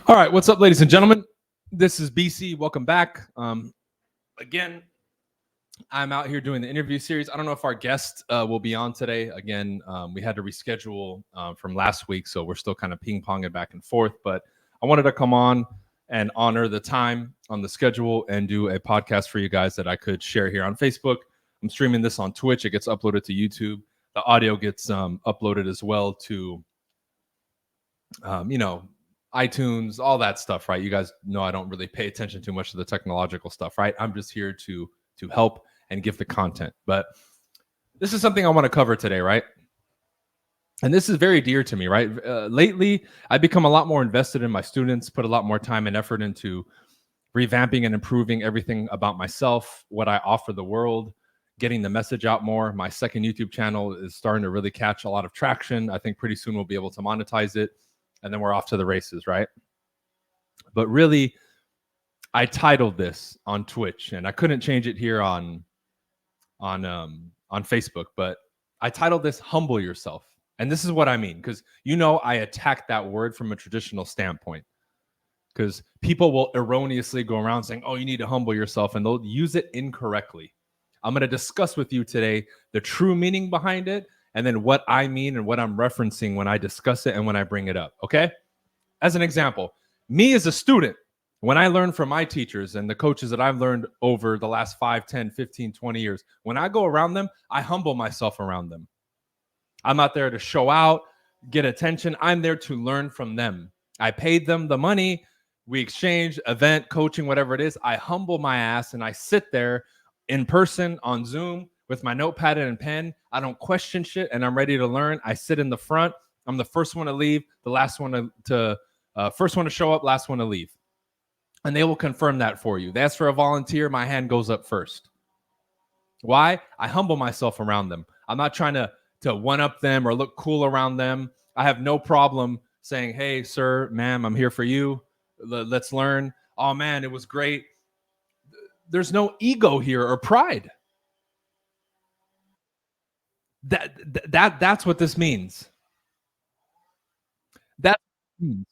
All right, what's up, ladies and gentlemen? This is BC. Welcome back. Again, I'm out here doing the interview series. I don't know if our guest will be on today. Again, we had to reschedule from last week, so we're still kind of ping-ponging back and forth. But I wanted to come on and honor the time on the schedule and do a podcast for you guys that I could share here on Facebook. I'm streaming this on Twitch. It gets uploaded to YouTube. The audio gets uploaded as well to, iTunes, all that stuff, right? You guys know I don't really pay attention too much to the technological stuff, right? I'm just here to help and give the content. But this is something I want to cover today, right? And this is very dear to me, right? Lately, I've become a lot more invested in my students, put a lot more time and effort into revamping and improving everything about myself, what I offer the world, getting the message out more. My second YouTube channel is starting to really catch a lot of traction. I think pretty soon we'll be able to monetize it. And then we're off to the races, right? But really, I titled this on Twitch, and I couldn't change it here on Facebook, but I titled this "Humble Yourself." And this is what I mean, because I attack that word from a traditional standpoint, because people will erroneously go around saying, "Oh, you need to humble yourself," and they'll use it incorrectly. I'm going to discuss with you today the true meaning behind it, and then what I mean and what I'm referencing when I discuss it and when I bring it up, okay? As an example, me as a student, when I learn from my teachers and the coaches that I've learned over the last 5, 10, 15, 20 years, when I go around them, I humble myself around them. I'm not there to show out, get attention. I'm there to learn from them. I paid them the money. We exchange, event, coaching, whatever it is. I humble my ass and I sit there in person on Zoom with my notepad and pen. I don't question shit, and I'm ready to learn. I sit in the front. I'm the first one to leave, the last one to first one to show up, last one to leave. And they will confirm that for you. They ask for a volunteer, my hand goes up first. Why? I humble myself around them. I'm not trying to one-up them or look cool around them. I have no problem saying, "Hey, sir, ma'am, I'm here for you. Let's learn. Oh, man, it was great." There's no ego here or pride. That's what this means. That means.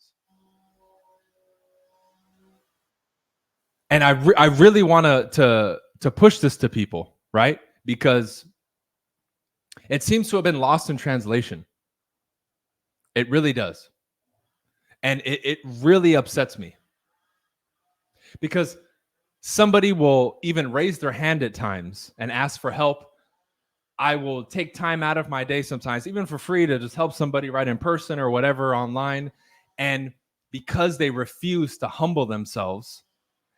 And I really want to push this to people, right? Because it seems to have been lost in translation. It really does. And it really upsets me. Because somebody will even raise their hand at times and ask for help. I will take time out of my day sometimes, even for free, to just help somebody right in person or whatever online. And because they refuse to humble themselves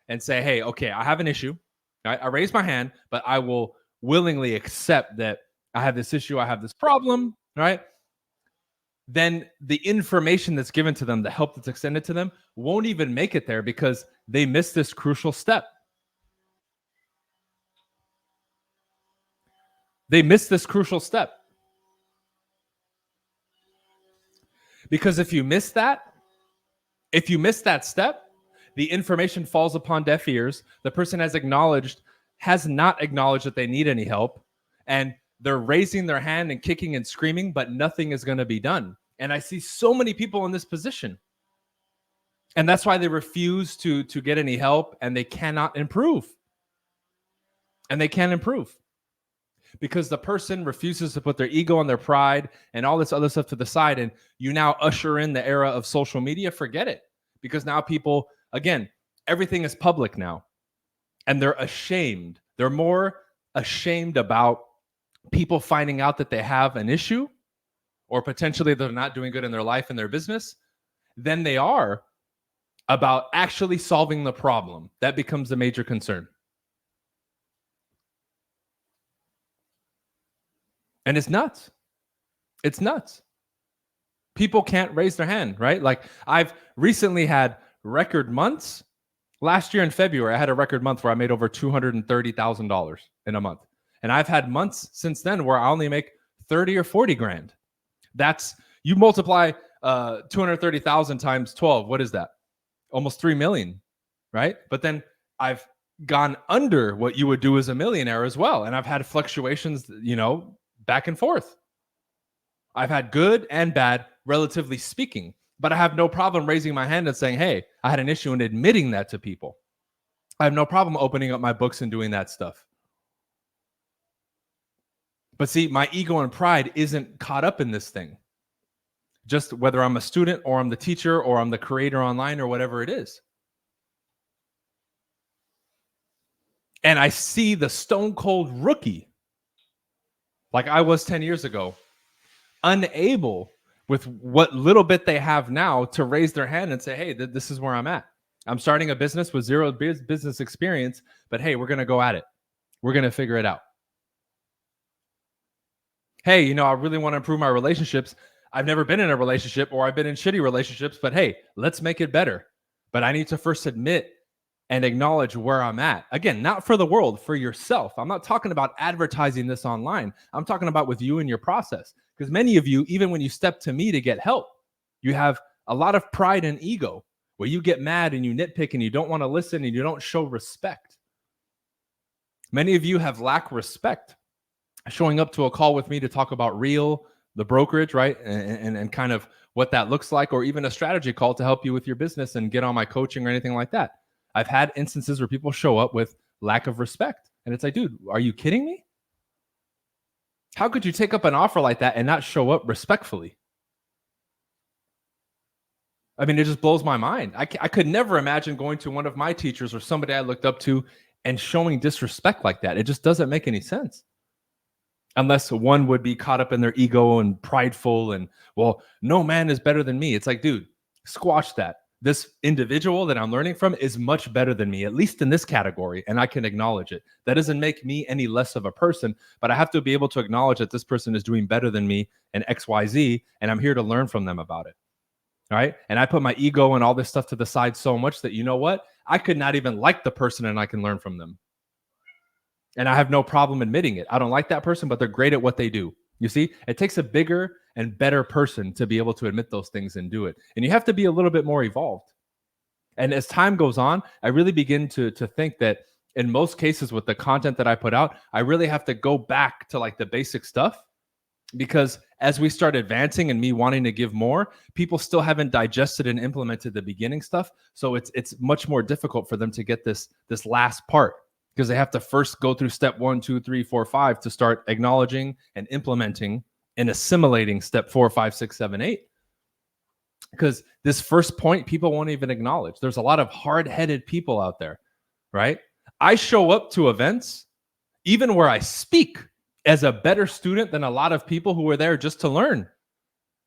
and say, "Hey, okay, I have an issue. I raise my hand, but I will willingly accept that I have this issue, I have this problem," right? Then the information that's given to them, the help that's extended to them, won't even make it there because they miss this crucial step. They miss this crucial step. Because if you miss that step, the information falls upon deaf ears. The person has not acknowledged that they need any help. And they're raising their hand and kicking and screaming, but nothing is going to be done. And I see so many people in this position. And that's why they refuse to get any help, and they cannot improve. And they can't improve. Because the person refuses to put their ego and their pride and all this other stuff to the side, and you now usher in the era of social media. Forget it. Because now people, again, everything is public now. And they're ashamed. They're more ashamed about people finding out that they have an issue or potentially they're not doing good in their life and their business than they are about actually solving the problem. That becomes a major concern. And it's nuts. It's nuts. People can't raise their hand, right? Like, I've recently had record months. Last year in February, I had a record month where I made over $230,000 in a month. And I've had months since then where I only make 30 or 40 grand. That's, you multiply 230,000 times 12. What is that? Almost 3 million, right? But then I've gone under what you would do as a millionaire as well. And I've had fluctuations, back and forth. I've had good and bad, relatively speaking. But I have no problem raising my hand and saying, hey, I had an issue, and admitting that to people. I have no problem opening up my books and doing that stuff. But see, my ego and pride isn't caught up in this thing. Just whether I'm a student or I'm the teacher or I'm the creator online or whatever it is. And I see the stone cold rookie, like I was 10 years ago, unable with what little bit they have now to raise their hand and say, hey, this is where I'm at. I'm starting a business with zero business experience, but hey, we're going to go at it. We're going to figure it out. Hey, you know, I really want to improve my relationships. I've never been in a relationship, or I've been in shitty relationships, but hey, let's make it better. But I need to first admit and acknowledge where I'm at. Again, not for the world, for yourself. I'm not talking about advertising this online. I'm talking about with you and your process. Because many of you, even when you step to me to get help, you have a lot of pride and ego where you get mad and you nitpick and you don't want to listen and you don't show respect. Many of you have lacked respect showing up to a call with me to talk about the brokerage, right? And kind of what that looks like, or even a strategy call to help you with your business and get on my coaching or anything like that. I've had instances where people show up with lack of respect. And it's like, dude, are you kidding me? How could you take up an offer like that and not show up respectfully? I mean, it just blows my mind. I could never imagine going to one of my teachers or somebody I looked up to and showing disrespect like that. It just doesn't make any sense. Unless one would be caught up in their ego and prideful and, well, no man is better than me. It's like, dude, squash that. This individual that I'm learning from is much better than me, at least in this category, and I can acknowledge it. That doesn't make me any less of a person, but I have to be able to acknowledge that this person is doing better than me in XYZ, and I'm here to learn from them about it. All right. And I put my ego and all this stuff to the side so much that, you know what? I could not even like the person, and I can learn from them. And I have no problem admitting it. I don't like that person, but they're great at what they do. You see, it takes a bigger and better person to be able to admit those things and do it. And you have to be a little bit more evolved. And as time goes on, I really begin to think that in most cases with the content that I put out, I really have to go back to like the basic stuff, because as we start advancing and me wanting to give more, people still haven't digested and implemented the beginning stuff. So it's much more difficult for them to get this last part, because they have to first go through step 1, 2, 3, 4, 5 to start acknowledging and implementing and assimilating step 4, 5, 6, 7, 8. Because this first point, people won't even acknowledge. There's a lot of hard-headed people out there, right? I show up to events, even where I speak, as a better student than a lot of people who are there just to learn.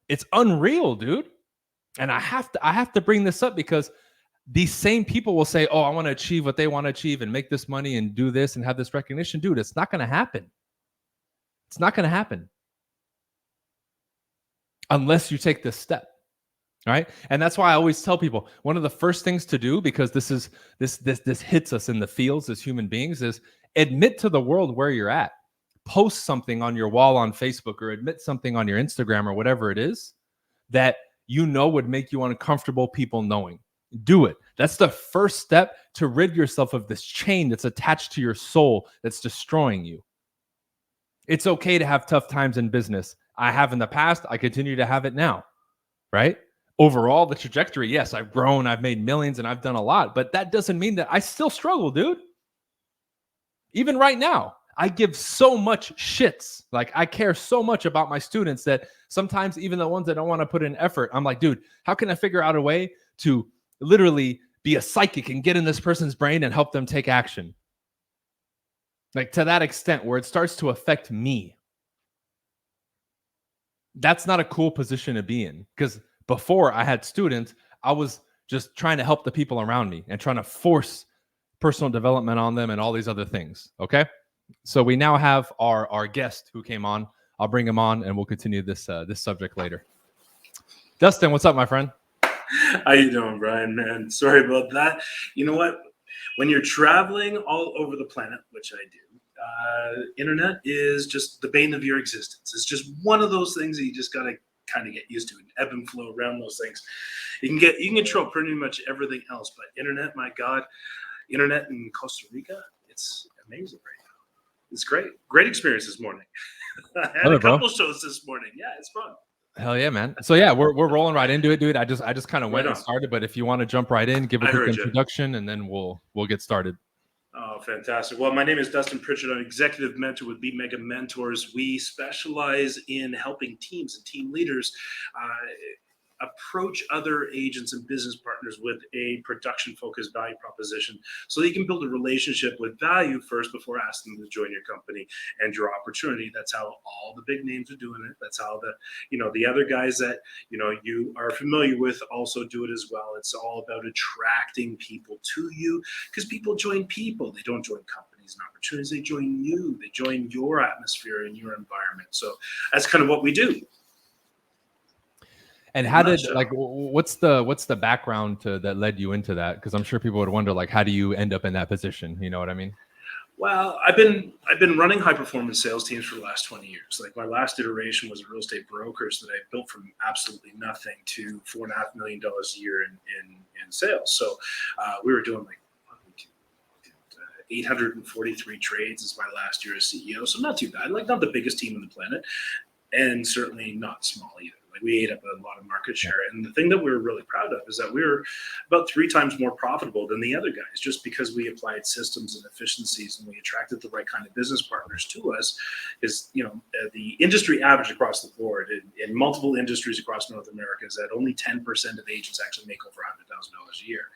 It's unreal, dude. And I have to bring this up, because these same people will say, oh, I want to achieve what they want to achieve and make this money and do this and have this recognition. Dude, it's not going to happen. It's not going to happen unless you take this step. All right. And that's why I always tell people, one of the first things to do, because this hits us in the fields as human beings, is admit to the world where you're at. Post something on your wall on Facebook, or admit something on your Instagram or whatever it is that you know would make you uncomfortable people knowing. Do it. That's the first step to rid yourself of this chain that's attached to your soul that's destroying you. It's okay to have tough times in business. I have in the past. I continue to have it now, right? Overall, the trajectory, yes, I've grown, I've made millions, and I've done a lot, but that doesn't mean that I still struggle, dude. Even right now, I give so much shits. Like, I care so much about my students that sometimes even the ones that don't want to put in effort, I'm like, dude, how can I figure out a way to literally be a psychic and get in this person's brain and help them take action? Like, to that extent where it starts to affect me. That's not a cool position to be in, because before I had students, I was just trying to help the people around me and trying to force personal development on them and all these other things. Okay. So we now have our guest who came on. I'll bring him on and we'll continue this subject later. Dustin, what's up, my friend? How you doing, Bryan, man? Sorry about that. You know what? When you're traveling all over the planet, which I do, internet is just the bane of your existence. It's just one of those things that you just got to kind of get used to, and ebb and flow around those things. You can control pretty much everything else, but internet, my God, internet in Costa Rica, it's amazing right now. It's great experience this morning. I had a couple shows this morning. Yeah, it's fun. Hell yeah, man. So yeah, we're rolling right into it, dude. I just kind of Right went and on. started, but if you want to jump right in, give a I quick heard you. introduction, and then we'll get started. Oh, fantastic. Well, my name is Dustin Pritchard. I'm executive mentor with BEMEGA Mentors. We specialize in helping teams and team leaders approach other agents and business partners with a production focused value proposition so that you can build a relationship with value first before asking them to join your company and your opportunity. That's how all the big names are doing it. That's how the other guys that you are familiar with also do it as well. It's all about attracting people to you, because people join people. They don't join companies and opportunities. They join you. They join your atmosphere and your environment. So that's kind of what we do. And how did what's the background that led you into that? Because I'm sure people would wonder, like, how do you end up in that position? You know what I mean? Well, I've been running high performance sales teams for the last 20 years. Like, my last iteration was a real estate brokerage that I built from absolutely nothing to $4.5 million a year in sales. So we were doing like 843 trades as my last year as CEO. So not too bad. Like, not the biggest team on the planet, and certainly not small either. Like, we ate up a lot of market share. And the thing that we were really proud of is that we were about 3 times more profitable than the other guys, just because we applied systems and efficiencies and we attracted the right kind of business partners to us. Is the industry average across the board in multiple industries across North America is that only 10% of agents actually make over $100,000 a year.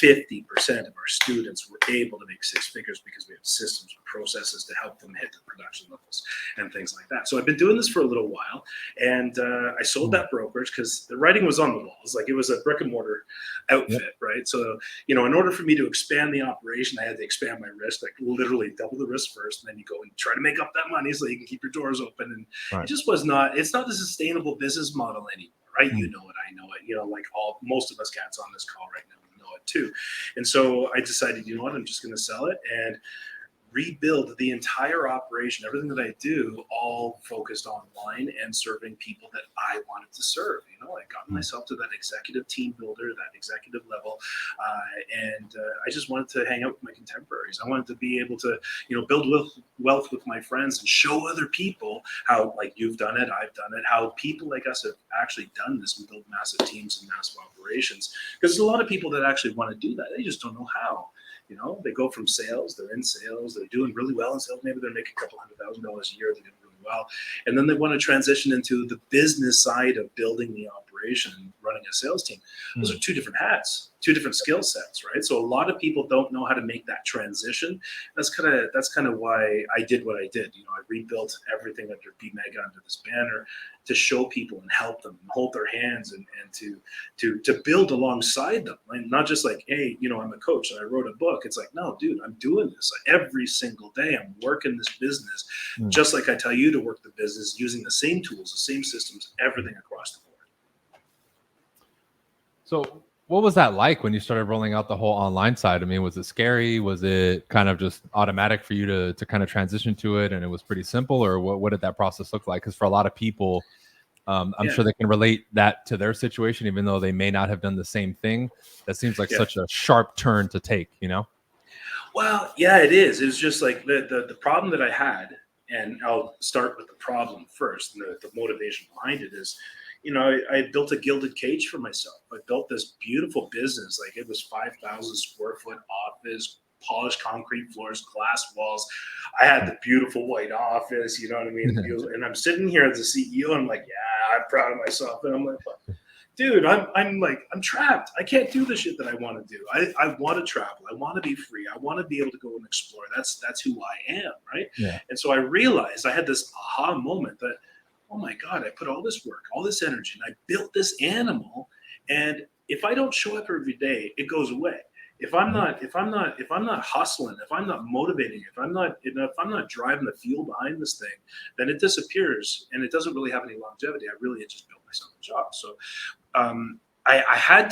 50% of our students were able to make 6 figures because we have systems and processes to help them hit the production levels and things like that. So I've been doing this for a little while, and I sold that brokerage because the writing was on the walls. Like, it was a brick and mortar outfit, right? So, in order for me to expand the operation, I had to expand my risk, like literally double the risk first, and then you go and try to make up that money so you can keep your doors open. And it just was not. It's not a sustainable business model anymore, right? You know it, I know it. Like most of us cats on this call right now know it too. And so I decided, you know what, I'm just going to sell it and rebuild the entire operation, everything that I do, all focused online and serving people that I wanted to serve. I got myself to that executive team builder, that executive level, and I just wanted to hang out with my contemporaries. I wanted to be able to, build wealth with my friends and show other people how, like you've done it, I've done it, how people like us have actually done this and build massive teams and massive operations. Because there's a lot of people that actually want to do that. They just don't know how. They go from sales, they're in sales, they're doing really well in sales. Maybe they're making a couple $100,000 a year, they're doing really well. And then they want to transition into the business side of building the operation and running a sales team. Those are 2 different hats, 2 different skill sets, right? So a lot of people don't know how to make that transition. That's kind of why I did what I did. I rebuilt everything under BEMEGA, under this banner, to show people and help them and hold their hands and to build alongside them. And not just like, hey, I'm a coach and I wrote a book. It's like, no, dude, I'm doing this every single day. I'm working this business just like I tell you to work the business, using the same tools, the same systems, everything across the board. So what was that like when you started rolling out the whole online side? I mean, was it scary? Was it kind of just automatic for you to kind of transition to it, and it was pretty simple? Or what did that process look like? Because for a lot of people, I'm sure they can relate that to their situation, even though they may not have done the same thing. That seems like such a sharp turn to take, Well, yeah, it is. It was just like the problem that I had, and I'll start with the problem first, and the motivation behind it is, I built a gilded cage for myself. I built this beautiful business. Like, it was 5,000 square foot office, polished concrete floors, glass walls. I had the beautiful white office, you know what I mean? And I'm sitting here as a CEO, and I'm like, yeah, I'm proud of myself. And I'm like, dude, I'm trapped. I can't do the shit that I want to do. I want to travel. I want to be free. I want to be able to go and explore. That's who I am, right? Yeah. And so I realized, I had this aha moment that, oh my God, I put all this work, all this energy, and I built this animal. And if I don't show up every day, it goes away. If I'm not hustling, if I'm not motivating, if I'm not driving the fuel behind this thing, then it disappears and it doesn't really have any longevity. I really had just built myself a job. So I had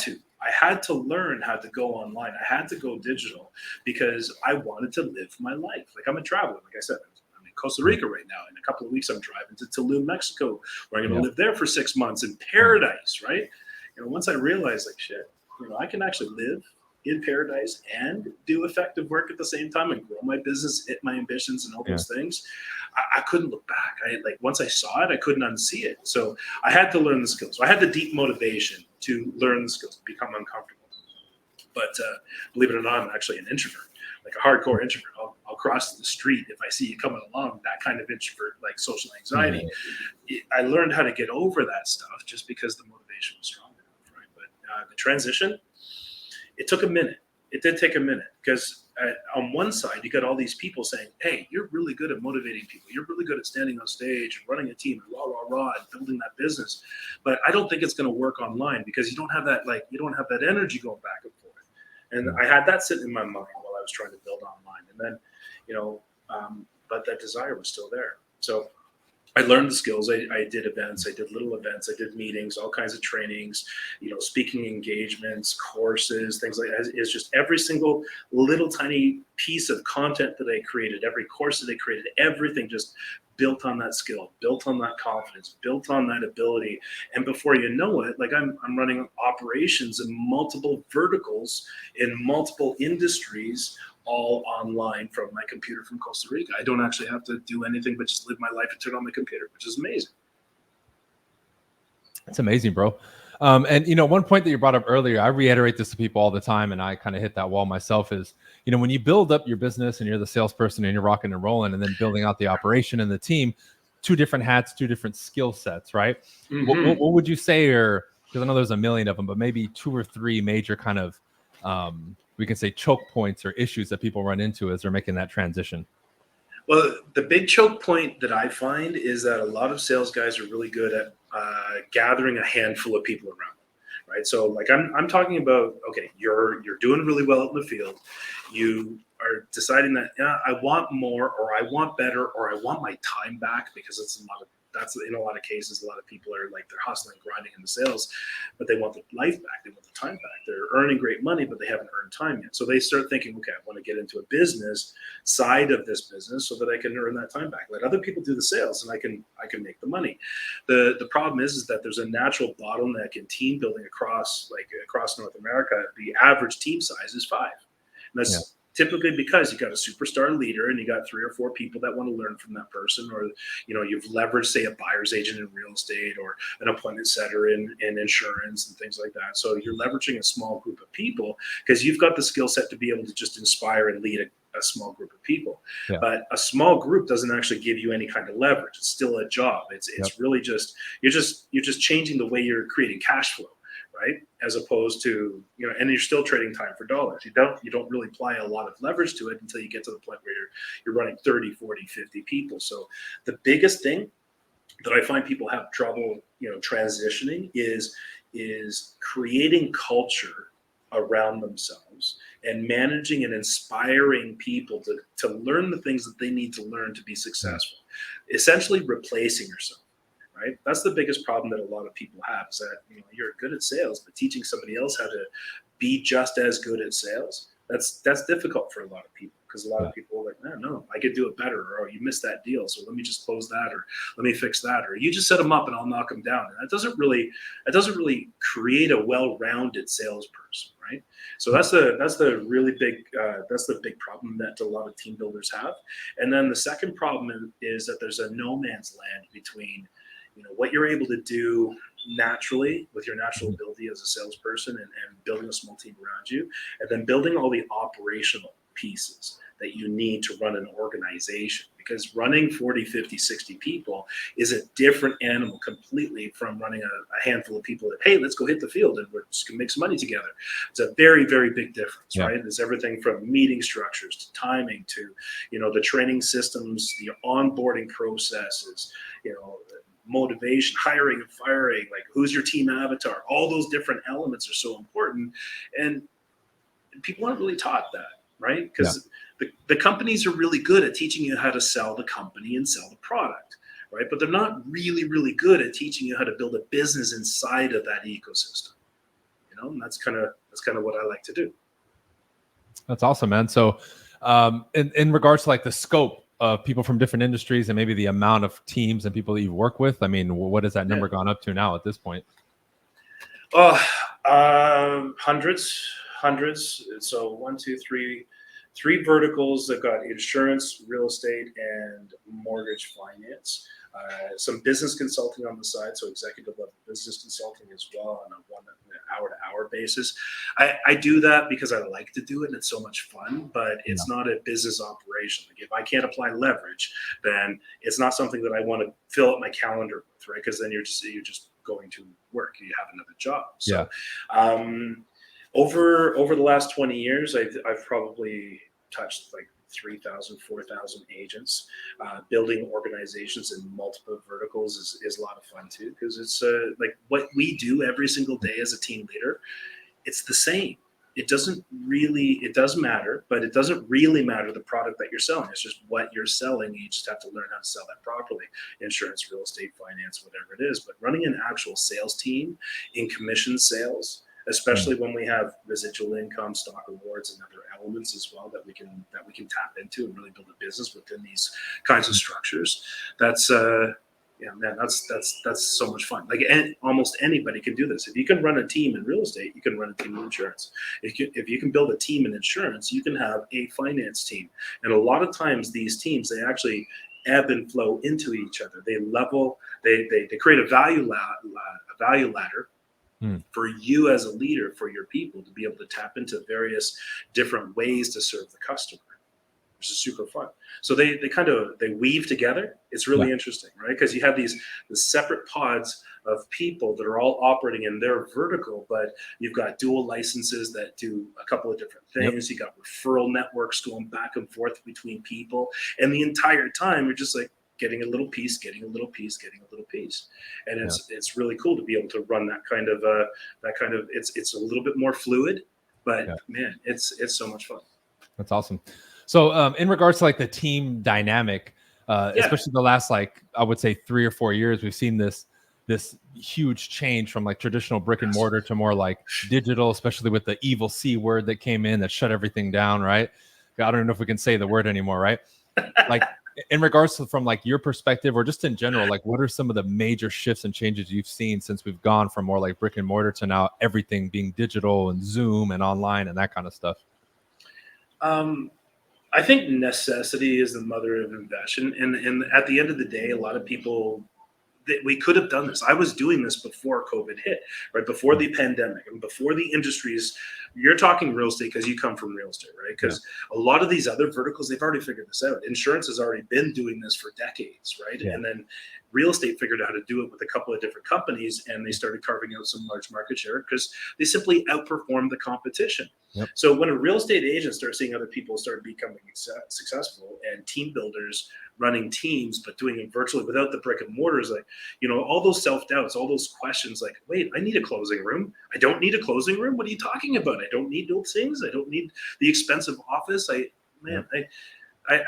to learn how to go online. I had to go digital because I wanted to live my life. Like, I'm a traveler. Like I said, I'm in Costa Rica right now. In a couple of weeks, I'm driving to Tulum, Mexico, where I'm going to live there for 6 months in paradise, right? Once I realized, like, shit, I can actually live in paradise and do effective work at the same time and grow my business, hit my ambitions and all those things, I couldn't look back. Once I saw it, I couldn't unsee it. So I had to learn the skills. So I had the deep motivation to learn the skills, become uncomfortable. But believe it or not, I'm actually an introvert, like a hardcore introvert. I'll cross the street if I see you coming along, that kind of introvert, like social anxiety. I learned how to get over that stuff just because the motivation was strong enough, right? But the transition, it took a minute. It did take a minute because on one side, you got all these people saying, hey, you're really good at motivating people. You're really good at standing on stage and running a team and rah, and building that business. But I don't think it's going to work online because you don't have that, energy going back and forth. And I had that sitting in my mind while I was trying to build online. And then, but that desire was still there. So I learned the skills. I did events. I did little events. I did meetings, all kinds of trainings, speaking engagements, courses, things like that. It's just every single little tiny piece of content that I created, every course that I created, everything just built on that skill, built on that confidence, built on that ability. And before you know it, I'm running operations in multiple verticals in multiple industries, all online from my computer from Costa Rica. I don't actually have to do anything but just live my life and turn on my computer, which is amazing. It's amazing, bro. And one point that you brought up earlier, I reiterate this to people all the time, and I kind of hit that wall myself, is when you build up your business and you're the salesperson and you're rocking and rolling, and then building out the operation and the team, two different hats, two different skill sets, right? What would you say, or because I know there's a million of them, but maybe 2 or 3 major kind of we can say choke points or issues that people run into as they're making that transition? Well, the big choke point that I find is that a lot of sales guys are really good at gathering a handful of people around them, right? So I'm talking about, okay, you're doing really well in the field. You are deciding that I want more, or I want better, or I want my time back, because that's in a lot of cases, a lot of people are they're hustling, grinding in the sales, but they want the life back. They want the time back. They're earning great money, but they haven't earned time yet. So they start thinking, okay, I want to get into a business side of this business so that I can earn that time back. Let other people do the sales and I can make the money. The problem is that there's a natural bottleneck in team building across North America. The average team size is 5. And that's typically because you got a superstar leader and you got 3 or 4 people that want to learn from that person, or you've leveraged, say, a buyer's agent in real estate or an appointment setter in insurance and things like that. So you're leveraging a small group of people because you've got the skill set to be able to just inspire and lead a small group of people. But a small group doesn't actually give you any kind of leverage. It's still a job. It's really just you're just changing the way you're creating cash flow, right? As opposed to, and you're still trading time for dollars. You don't really apply a lot of leverage to it until you get to the point where you're running 30, 40, 50 people. So the biggest thing that I find people have trouble, transitioning is creating culture around themselves and managing and inspiring people to learn the things that they need to learn to be successful. Essentially replacing yourself. Right? That's the biggest problem that a lot of people have, is that you're good at sales, but teaching somebody else how to be just as good at sales, that's difficult for a lot of people, because a lot of people are like, no, I could do it better, or you missed that deal, so let me just close that, or let me fix that, or you just set them up and I'll knock them down. And that doesn't really create a well-rounded salesperson, right? So that's the really big that's the big problem that a lot of team builders have. And then the second problem is that there's a no man's land between what you're able to do naturally with your natural ability as a salesperson and building a small team around you, and then building all the operational pieces that you need to run an organization. Because running 40, 50, 60 people is a different animal completely from running a handful of people that, hey, let's go hit the field and we're just gonna make some money together. It's a very, very big difference, right? It's everything from meeting structures to timing to, the training systems, the onboarding processes, motivation, hiring and firing, who's your team avatar. All those different elements are so important, and people aren't really taught that, right? Because the companies are really good at teaching you how to sell the company and sell the product, right? But they're not really, really good at teaching you how to build a business inside of that ecosystem. And that's kind of what I like to do. That's awesome, man. So in regards to the scope of people from different industries and maybe the amount of teams and people that you work with, I mean, what has that number gone up to now at this point? Hundreds hundreds. So three verticals that got insurance, real estate, and mortgage finance. Some business consulting on the side, so executive level business consulting as well on a 1 hour-to-hour basis. I do that because I like to do it and it's so much fun, but it's not a business operation. Like if I can't apply leverage, then it's not something that I want to fill up my calendar with, right? Because then you're just going to work. You have another job. So over the last 20 years, I've probably touched like 3,000, 4,000 agents. Building organizations in multiple verticals is a lot of fun too, because it's like what we do every single day as a team leader. It's the same. It does matter, but it doesn't really matter the product that you're selling. It's just what you're selling. You just have to learn how to sell that properly. Insurance, real estate, finance, whatever it is. But running an actual sales team in commission sales, especially when we have residual income, stock awards, and other elements as well that we can tap into and really build a business within these kinds of structures. That's that's so much fun. Like almost anybody can do this. If you can run a team in real estate, you can run a team in insurance. If you can build a team in insurance, you can have a finance team. And a lot of times these teams, they actually ebb and flow into each other. They create a value ladder for you as a leader, for your people to be able to tap into various different ways to serve the customer, which is super fun. So they weave together. It's really interesting, right? Because you have the separate pods of people that are all operating in their vertical, but you've got dual licenses that do a couple of different things. You got referral networks going back and forth between people, and the entire time you're just like getting a little piece, getting a little piece, getting a little piece, and it's really cool to be able to run that kind of it's a little bit more fluid, but man, it's so much fun. That's awesome. So in regards to like the team dynamic, especially the last, like, I would say 3 or 4 years, we've seen this huge change from like traditional brick and mortar to more like digital, especially with the evil C word that came in that shut everything down, right? I don't know if we can say the word anymore, right? Like in regards to, from like your perspective or just in general, like what are some of the major shifts and changes you've seen since we've gone from more like brick and mortar to now everything being digital and Zoom and online and that kind of stuff? I think necessity is the mother of invention. And at the end of the day, a lot of people, we could have done this. I was doing this before COVID hit, right? Before the pandemic and before the industries. You're talking real estate because you come from real estate, right? Because a lot of these other verticals, they've already figured this out. Insurance has already been doing this for decades, right? And then real estate figured out how to do it with a couple of different companies, and they started carving out some large market share because they simply outperformed the competition. So when a real estate agent starts seeing other people start becoming successful, and team builders running teams but doing it virtually without the brick and mortars, like, all those self-doubts, all those questions, like, wait, I need a closing room. I don't need a closing room. What are you talking about? I don't need those things. I don't need the expensive office. I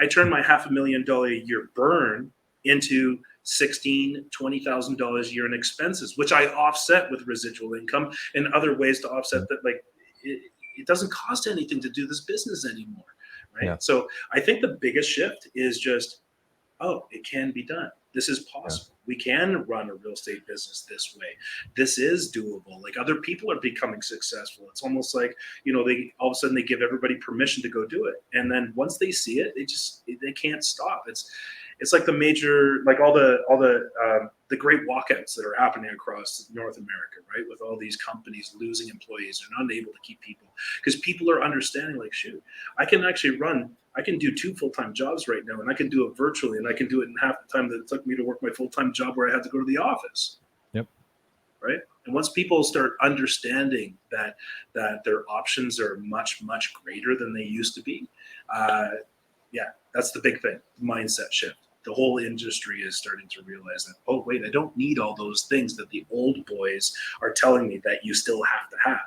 turned my $500,000 a year burn into $16,000-$20,000 a year in expenses, which I offset with residual income and other ways to offset that. Like it doesn't cost anything to do this business anymore, right? So I think the biggest shift is just, it can be done. This is possible. We can run a real estate business this way. This is doable. Like other people are becoming successful. It's almost like, they all of a sudden they give everybody permission to go do it. And then once they see it, they can't stop. It's like the major, like all the great walkouts that are happening across North America, right? With all these companies losing employees, they're not able to keep people because people are understanding, like, shoot, I can do 2 full-time jobs right now, and I can do it virtually, and I can do it in half the time that it took me to work my full-time job where I had to go to the office. Right. And once people start understanding that their options are much, much greater than they used to be, that's the big thing, mindset shift. The whole industry is starting to realize that, oh, wait, I don't need all those things that the old boys are telling me that you still have to have.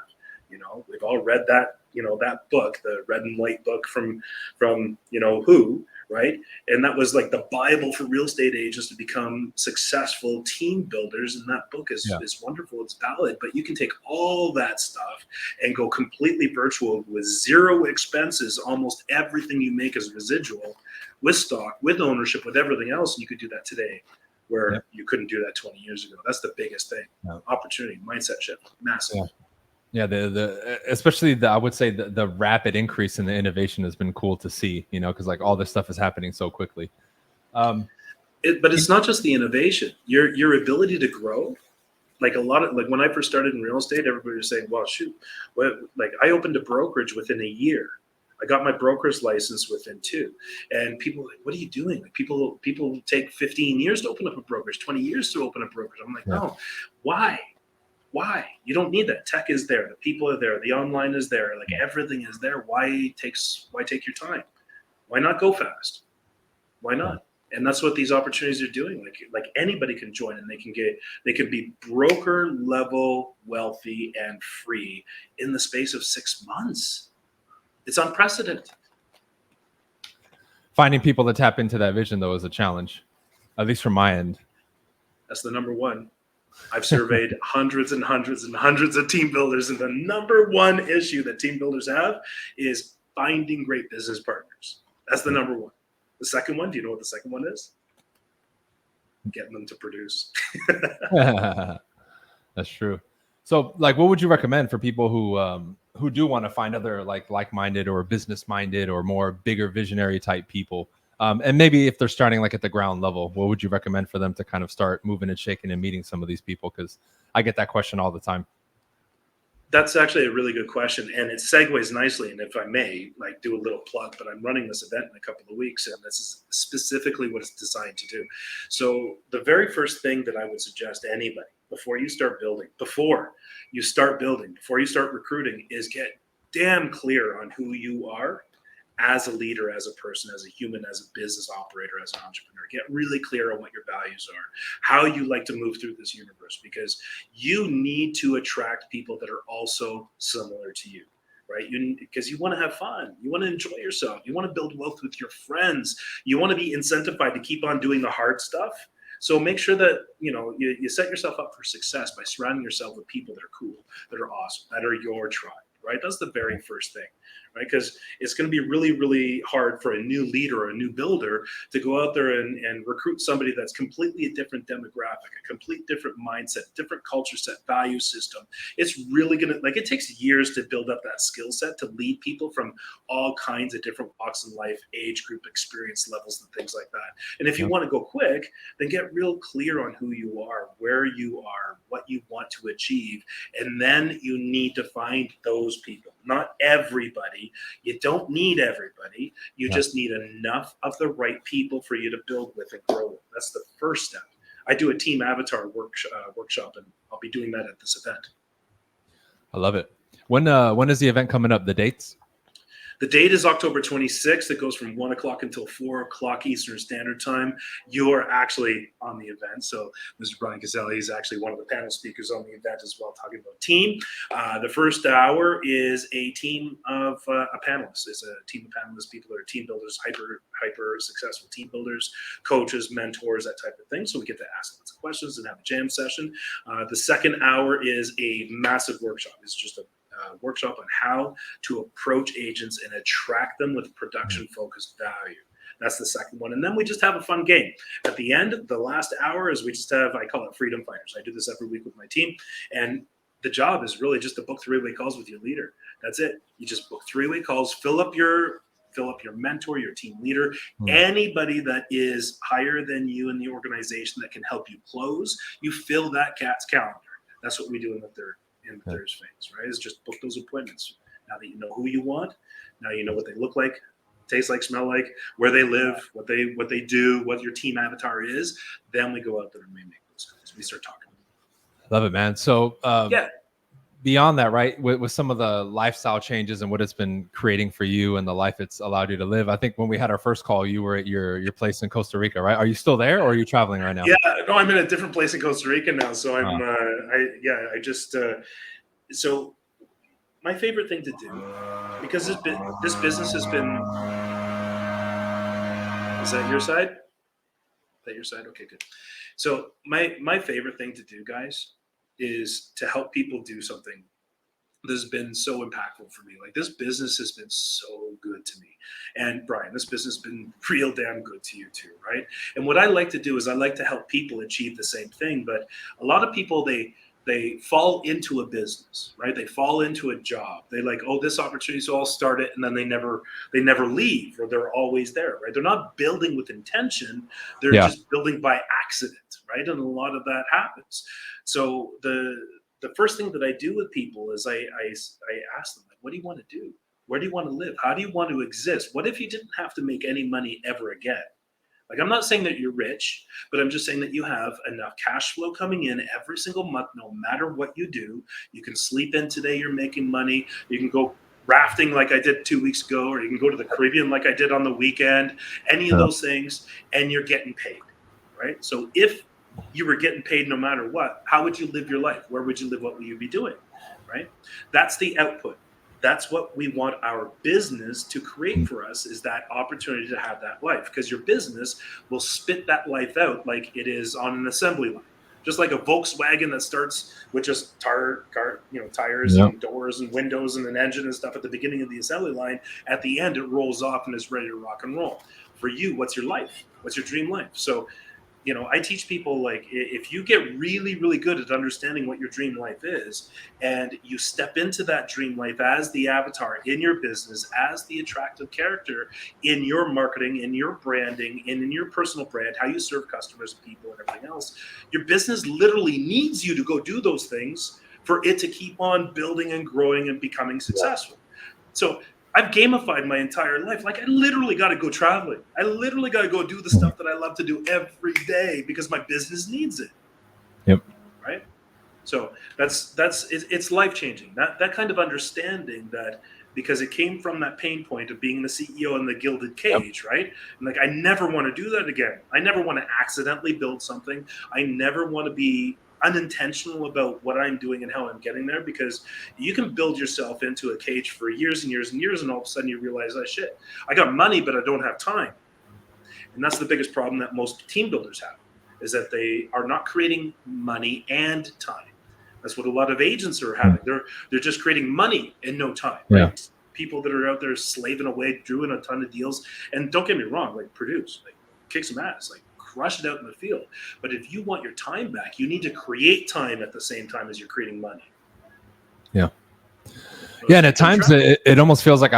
We've all read that, that book, the red and white book from who, right? And that was like the Bible for real estate agents to become successful team builders. And that book is wonderful. It's valid, but you can take all that stuff and go completely virtual with zero expenses. Almost everything you make is residual, with stock, with ownership, with everything else. And you could do that today where you couldn't do that 20 years ago. That's the biggest thing. Opportunity, mindset shift, massive. Yeah, the especially I would say the rapid increase in the innovation has been cool to see, because like all this stuff is happening so quickly. But it's not just the innovation, your ability to grow. Like like when I first started in real estate, everybody was saying, well, shoot, like I opened a brokerage within a year. I got my broker's license within 2. And people were like, what are you doing? Like people take 15 years to open up a brokerage, 20 years to open a brokerage. I'm like, no, why? Why? You don't need that. Tech is there. The people are there. The online is there. Like everything is there. Why take your time? Why not go fast? Why not? And that's what these opportunities are doing. Like anybody can join, and they can be broker level wealthy and free in the space of 6 months. It's unprecedented. Finding people to tap into that vision, though, is a challenge, at least from my end. That's the number one. I've surveyed hundreds and hundreds and hundreds of team builders, and the number one issue that team builders have is finding great business partners. That's the number one. The second one, do you know what the second one is? Getting them to produce. That's true. So, like, what would you recommend for people who do want to find other like-minded or business-minded or more bigger visionary type people? And maybe if they're starting like at the ground level, what would you recommend for them to kind of start moving and shaking and meeting some of these people? Because I get that question all the time. That's actually a really good question, and it segues nicely. And if I may, like, do a little plug, but I'm running this event in a couple of weeks, and this is specifically what it's designed to do. So the very first thing that I would suggest to anybody before you start recruiting, is get damn clear on who you are as a leader, as a person, as a human, as a business operator, as an entrepreneur. Get really clear on what your values are, how you like to move through this universe, because you need to attract people that are also similar to you, right? Because you want to have fun, you want to enjoy yourself, you want to build wealth with your friends, you want to be incentivized to keep on doing the hard stuff. So make sure that you set yourself up for success by surrounding yourself with people that are cool, that are awesome, that are your tribe. Right? That's the very first thing, right? Because it's going to be really, really hard for a new leader or a new builder to go out there and recruit somebody that's completely a different demographic, a complete different mindset, different culture set, value system. It's really going to, it takes years to build up that skill set to lead people from all kinds of different walks in life, age group, experience levels, and things like that. And if you want to go quick, then get real clear on who you are, where you are, what you want to achieve. And then you need to find those people. Not everybody. You don't need everybody. You just need enough of the right people for you to build with and grow with. That's the first step. I do a team avatar workshop, and I'll be doing that at this event. I love it. When is the event coming up? The dates? The date is October 26th. It goes from 1 o'clock until 4 o'clock Eastern Standard Time. You're actually on the event. So Mr. Bryan Casella is actually one of the panel speakers on the event as well, talking about team. The first hour is a team of a panelist. It's a team of panelists, people that are team builders, hyper successful team builders, coaches, mentors, that type of thing. So we get to ask lots of questions and have a jam session. The second hour is a massive workshop. It's just a workshop on how to approach agents and attract them with production-focused value. That's the second one. And then we just have a fun game. At the end, the last hour is we just have, I call it Freedom Fighters. I do this every week with my team. And the job is really just to book 3-way calls with your leader. That's it. You just book 3-way calls, fill up your mentor, your team leader, anybody that is higher than you in the organization that can help you close. You fill that cat's calendar. That's what we do in the third phase, right? Is just book those appointments. Now that you know who you want, now you know what they look like, taste like, smell like, where they live, what they do, what your team avatar is. Then we go out there and we make those calls. We start talking. Love it, man. So beyond that, right, with some of the lifestyle changes and what it's been creating for you and the life it's allowed you to live, I think when we had our first call, you were at your place in Costa Rica, right? Are you still there, or are you traveling right now? Yeah, no, I'm in a different place in Costa Rica now. So I'm, so my favorite thing to do, because this business has been, is that your side? Is that your side? Okay, good. So my favorite thing to do, guys, is to help people do something that has been so impactful for me. Like, this business has been so good to me. And Bryan, this business has been real damn good to you too, right? And what I like to do is I like to help people achieve the same thing. But a lot of people, they they fall into a business, right? They fall into a job. They like, oh, this opportunity, so I'll start it, and then they never leave, or they're always there, right? They're not building with intention. They're just building by accident, right? And a lot of that happens. So the first thing that I do with people is I ask them, like, what do you want to do? Where do you want to live? How do you want to exist? What if you didn't have to make any money ever again? Like, I'm not saying that you're rich, but I'm just saying that you have enough cash flow coming in every single month, no matter what you do. You can sleep in today, you're making money. You can go rafting like I did 2 weeks ago, or you can go to the Caribbean like I did on the weekend, any of those things, and you're getting paid, right? So if you were getting paid no matter what, how would you live your life? Where would you live? What would you be doing, right? That's the output. That's what we want our business to create for us, is that opportunity to have that life, because your business will spit that life out like it is on an assembly line. Just like a Volkswagen that starts with just tires and doors and windows and an engine and stuff at the beginning of the assembly line. At the end, it rolls off and is ready to rock and roll. For you, what's your life? What's your dream life? So, I teach people, like, if you get really, really good at understanding what your dream life is, and you step into that dream life as the avatar in your business, as the attractive character in your marketing, in your branding, and in your personal brand, how you serve customers and people and everything else, your business literally needs you to go do those things for it to keep on building and growing and becoming successful. So I've gamified my entire life. Like, I literally got to go traveling. I literally got to go do the stuff that I love to do every day because my business needs it. Yep. Right. So it's life changing. That kind of understanding, that because it came from that pain point of being the CEO in the gilded cage, right? And like, I never want to do that again. I never want to accidentally build something. I never want to be unintentional about what I'm doing and how I'm getting there, because you can build yourself into a cage for years and years and years, and all of a sudden you realize, oh shit, I got money, but I don't have time. And that's the biggest problem that most team builders have, is that they are not creating money and time. That's what a lot of agents are having. They're just creating money and no time. Right? People that are out there slaving away, doing a ton of deals, and don't get me wrong, like, produce, like, kick some ass, like, crush it out in the field. But if you want your time back, you need to create time at the same time as you're creating money. Yeah. And at times it almost feels like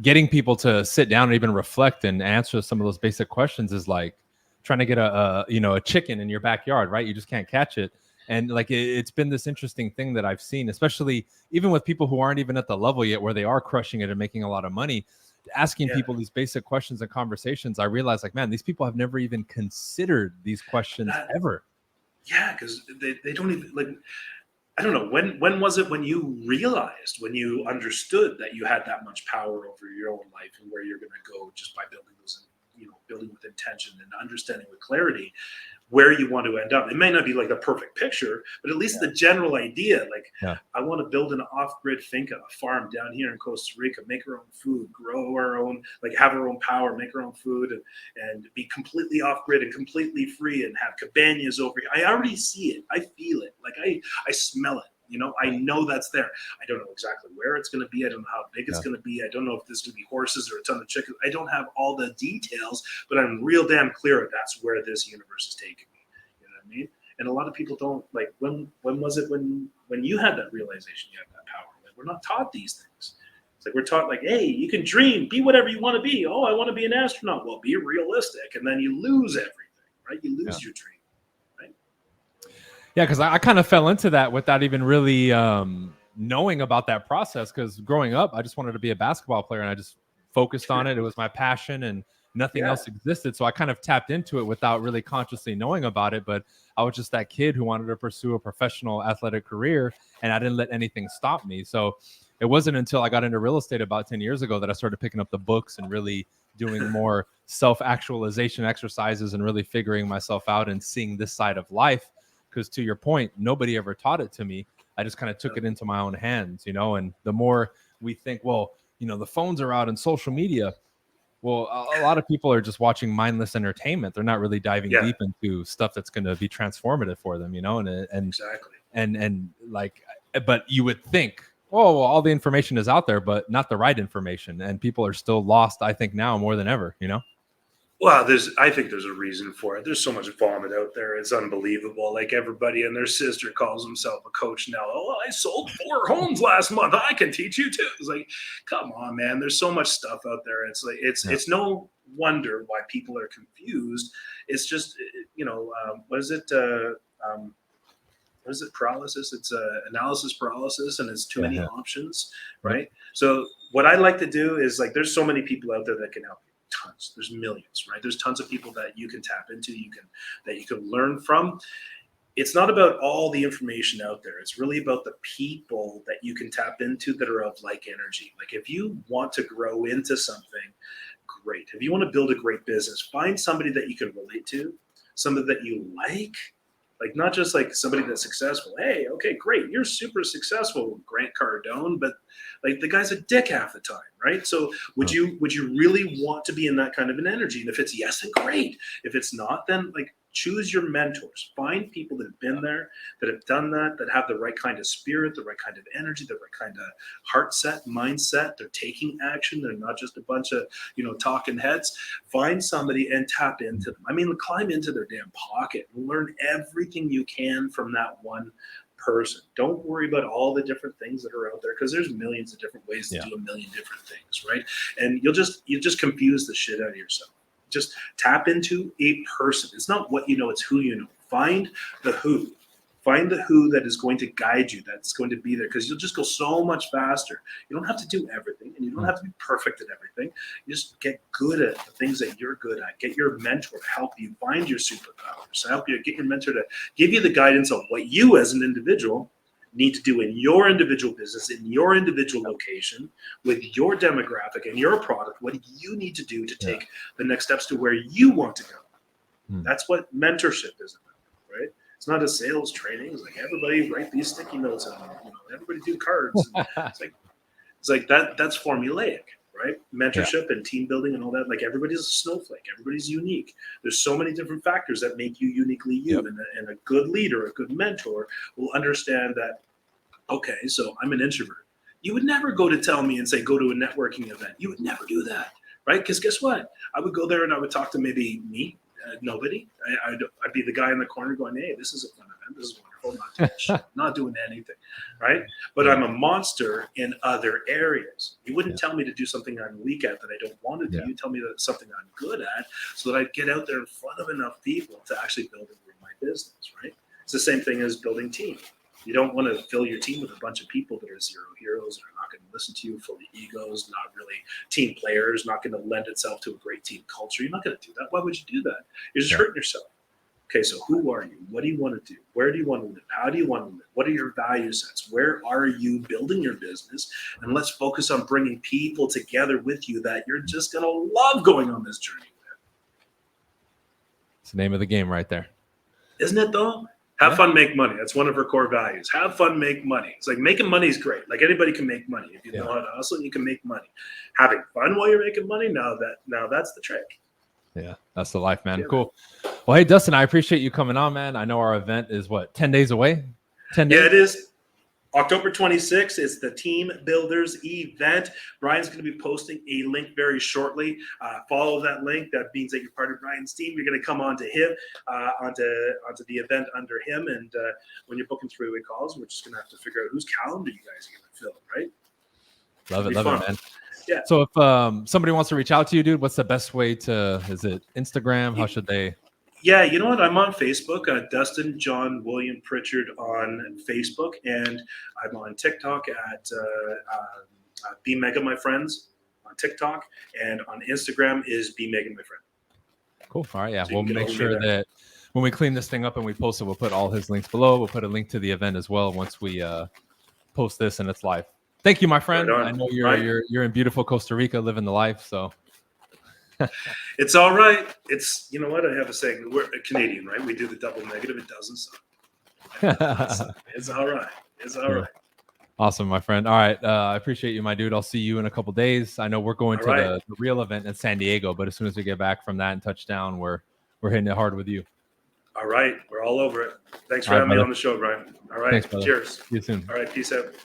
getting people to sit down and even reflect and answer some of those basic questions is like trying to get a chicken in your backyard, right? You just can't catch it. And like, it's been this interesting thing that I've seen, especially even with people who aren't even at the level yet where they are crushing it and making a lot of money. Asking people these basic questions and conversations, I realized, like, man, these people have never even considered these questions ever. Yeah, because they don't even, like, I don't know, when was it when you realized, when you understood that you had that much power over your own life and where you're going to go just by building those, building with intention and understanding with clarity where you want to end up. It may not be like the perfect picture, but at least the general idea, like, I want to build an off-grid finca, a farm down here in Costa Rica, make our own food, grow our own, like, have our own power, make our own food, and be completely off-grid and completely free, and have cabanas over here. I already see it. I feel it. Like, I smell it. I know that's there. I don't know exactly where it's going to be. I don't know how big it's going to be. I don't know if there's going to be horses or a ton of chickens. I don't have all the details, but I'm real damn clear that's where this universe is taking me. You know what I mean? And a lot of people don't, like, when was it when you had that realization you had that power? Like, we're not taught these things. It's like, we're taught, like, hey, you can dream, be whatever you want to be. Oh, I want to be an astronaut. Well, be realistic. And then you lose everything, right? You lose your dream. Yeah, because I kind of fell into that without even really knowing about that process. Because growing up, I just wanted to be a basketball player, and I just focused on it. It was my passion, and nothing else existed. So I kind of tapped into it without really consciously knowing about it. But I was just that kid who wanted to pursue a professional athletic career, and I didn't let anything stop me. So it wasn't until I got into real estate about 10 years ago that I started picking up the books and really doing more self-actualization exercises and really figuring myself out and seeing this side of life. Because to your point, nobody ever taught it to me. I just kind of took it into my own hands, and the more we think, well, the phones are out and social media. Well, a lot of people are just watching mindless entertainment. They're not really diving deep into stuff that's going to be transformative for them, and exactly. And like, but you would think, oh, well, all the information is out there, but not the right information. And people are still lost, I think, now more than ever, Well, I think there's a reason for it. There's so much vomit out there. It's unbelievable. Like everybody and their sister calls himself a coach now. Oh, I sold 4 homes last month. I can teach you too. It's like, come on, man. There's so much stuff out there. It's like, Yeah. it's no wonder why people are confused. It's just, what is it? What is it? Paralysis. It's analysis paralysis, and it's too many Yeah. options, right? So what I like to do is like, there's so many people out there that can help you. Tons. There's millions, right? There's tons of people that you can tap into, that you can learn from. It's not about all the information out there. It's really about the people that you can tap into that are of like energy. Like if you want to grow into something, great. If you want to build a great business, find somebody that you can relate to, somebody that you like not just like somebody that's successful. Hey, okay, great. You're super successful, Grant Cardone, but like the guy's a dick half the time, right? So would you really want to be in that kind of an energy? And if it's yes, then great. If it's not, then like choose your mentors. Find people that have been there, that have done that have the right kind of spirit, the right kind of energy, the right kind of heart set, mindset. They're taking action. They're not just a bunch of, talking heads. Find somebody and tap into them. I mean, climb into their damn pocket and learn everything you can from that one person. Don't worry about all the different things that are out there, because there's millions of different ways to do a million different things, right? And you'll just confuse the shit out of yourself. Just tap into a person. It's not what you know, it's who you know. Find the who. Find the who that is going to guide you, that's going to be there, because you'll just go so much faster. You don't have to do everything, and you don't have to be perfect at everything. You just get good at the things that you're good at. Get your mentor to help you find your superpowers. Help you get your mentor to give you the guidance on what you as an individual need to do in your individual business, in your individual location, with your demographic and your product. What do you need to do to take the next steps to where you want to go? That's what mentorship is about, right? It's not a sales training. It's like, everybody write these sticky notes on, everybody do cards. It's like that. That's formulaic, right? Mentorship and team building and all that. Like, everybody's a snowflake. Everybody's unique. There's so many different factors that make you uniquely you. And a good leader, a good mentor will understand that, okay, so I'm an introvert. You would never go to tell me and say, go to a networking event. You would never do that, right? Because guess what? I would go there and I would talk to maybe me, nobody. I'd be the guy in the corner going, hey, this is a fun event. This is wonderful. Not doing shit, not doing anything, right? But I'm a monster in other areas. You wouldn't tell me to do something I'm weak at that I don't want to do. You tell me that it's something I'm good at, so that I get out there in front of enough people to actually build and grow my business, right? It's the same thing as building team. You don't want to fill your team with a bunch of people that are zero heroes and are not going to listen to you, full of egos, not really team players, not going to lend itself to a great team culture. You're not going to do that. Why would you do that? You're just hurting yourself. Okay, so who are you? What do you want to do? Where do you want to live? How do you want to live? What are your value sets? Where are you building your business? And let's focus on bringing people together with you that you're just going to love going on this journey with. It's the name of the game right there. Isn't it, though? Have fun, make money. That's one of her core values. Have fun, make money. It's like, making money is great. Like, anybody can make money. If you know how to hustle, you can make money. Having fun while you're making money, now that's the trick. Yeah, that's the life, man. Cool. Well, hey, Dustin, I appreciate you coming on, man. I know our event is 10 days away? 10 days? Yeah, it is. October 26th is the Team Builders event. Bryan's going to be posting a link very shortly. Follow that link. That means that you're part of Bryan's team. You're going to come onto him, onto the event under him. And when you're booking three-way calls, we're just going to have to figure out whose calendar you guys are going to fill, right? Love it, man. Yeah. So if somebody wants to reach out to you, dude, what's the best way to? Is it Instagram? How should they? Yeah, you know what? I'm on Facebook, Dustin John William Pritchard on Facebook, and I'm on TikTok at BEMEGA My Friends on TikTok, and on Instagram is BEMEGA My Friend. Cool. All right, yeah. So we'll make sure that when we clean this thing up and we post it, we'll put all his links below. We'll put a link to the event as well once we post this and it's live. Thank you, my friend. Right, I know you're in beautiful Costa Rica, living the life. So. It's all right. It's, you know what? I have a saying. We're a Canadian, right? We do the double negative. It doesn't suck. It's all right. It's all right. Awesome, my friend. All right. I appreciate you, my dude. I'll see you in a couple days. I know we're going to the real event in San Diego, but as soon as we get back from that and touchdown, we're hitting it hard with you. All right. We're all over it. Thanks for having me on the show, Bryan. All right. Thanks, cheers. See you soon. All right. Peace out.